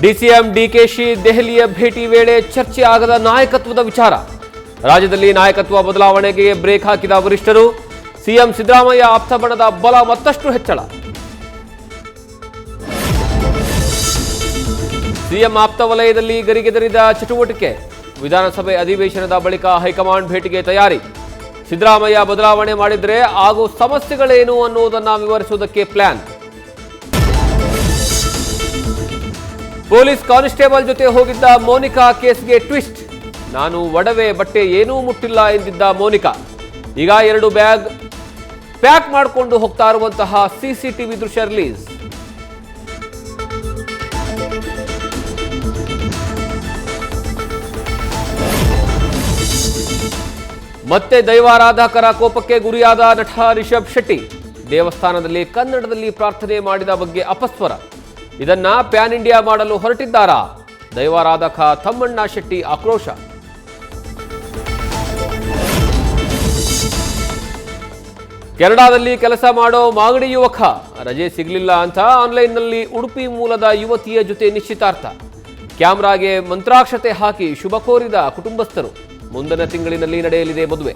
DCM DKShi ದೆಹಲಿಯ ಭೇಟಿ ವೇಳೆ ಚರ್ಚೆ ಆಗದ ನಾಯಕತ್ವದ ವಿಚಾರ. ರಾಜ್ಯದಲ್ಲಿ ನಾಯಕತ್ವ ಬದಲಾವಣೆಗೆ ಬ್ರೇಕ್ ಹಾಕಿದ ವರಿಷ್ಠರು. ಸಿಎಂ ಸಿದ್ದರಾಮಯ್ಯ ಆಪ್ತಬಣದ ಬಲ ಮತ್ತಷ್ಟು ಹೆಚ್ಚಳ. ಸಿಎಂ ಆಪ್ತ ವಲಯದಲ್ಲಿ ಗರಿಗೆದರಿದ ಚಟುವಟಿಕೆ. ವಿಧಾನಸಭೆ ಅಧಿವೇಶನದ ಬಳಿಕ ಹೈಕಮಾಂಡ್ ಭೇಟಿಗೆ ತಯಾರಿ. ಸಿದ್ದರಾಮಯ್ಯ ಬದಲಾವಣೆ ಮಾಡಿದರೆ ಆಗೋ ಸಮಸ್ಯೆಗಳೇನು ಅನ್ನೋದನ್ನ ವಿವರಿಸುವುದಕ್ಕೆ ಪ್ಲಾನ್. ಪೊಲೀಸ್ ಕಾನ್ಸ್ಟೇಬಲ್ ಜೊತೆ ಹೋಗಿದ್ದ ಮೋನಿಕಾ ಕೇಸ್ಗೆ ಟ್ವಿಸ್ಟ್. ನಾನು ಒಡವೆ ಬಟ್ಟೆ ಏನೂ ಮುಟ್ಟಿಲ್ಲ ಎಂದಿದ್ದ ಮೋನಿಕಾ. ಈಗ 2 ಬ್ಯಾಗ್ ಪ್ಯಾಕ್ ಮಾಡಿಕೊಂಡು ಹೋಗ್ತಾ ಇರುವಂತಹ ಸಿಸಿಟಿವಿ ದೃಶ್ಯ ರಿಲೀಸ್. ಮತ್ತೆ ದೈವಾರಾಧಕರ ಕೋಪಕ್ಕೆ ಗುರಿಯಾದ ನಟ ರಿಷಬ್ ಶೆಟ್ಟಿ. ದೇವಸ್ಥಾನದಲ್ಲಿ ಕನ್ನಡದಲ್ಲಿ ಪ್ರಾರ್ಥನೆ ಮಾಡಿದ ಬಗ್ಗೆ ಅಪಸ್ವರ. ಇದನ್ನ ಪ್ಯಾನ್ ಇಂಡಿಯಾ ಮಾಡಲು ಹೊರಟಿದ್ದಾರಾ? ದೈವಾರಾಧಕ ತಮ್ಮಣ್ಣ ಶೆಟ್ಟಿ ಆಕ್ರೋಶ. ಕೆನಡಾದಲ್ಲಿ ಕೆಲಸ ಮಾಡೋ ಮಾಗಡಿ ಯುವಕ ರಜೆ ಸಿಗಲಿಲ್ಲ ಅಂತ ಆನ್ಲೈನ್ನಲ್ಲಿ ಉಡುಪಿ ಮೂಲದ ಯುವತಿಯ ಜೊತೆ ನಿಶ್ಚಿತಾರ್ಥ. ಕ್ಯಾಮ್ರಾಗೆ ಮಂತ್ರಾಕ್ಷತೆ ಹಾಕಿ ಶುಭ ಕೋರಿದ ಕುಟುಂಬಸ್ಥರು. ಮುಂದಿನ ತಿಂಗಳಿನಲ್ಲಿ ನಡೆಯಲಿದೆ ಮದುವೆ.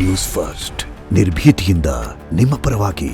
ನ್ಯೂಸ್ ಫಸ್ಟ್ ನಿರ್ಭೀತಿಯಿಂದ ನಿಮ್ಮ ಪರವಾಗಿ.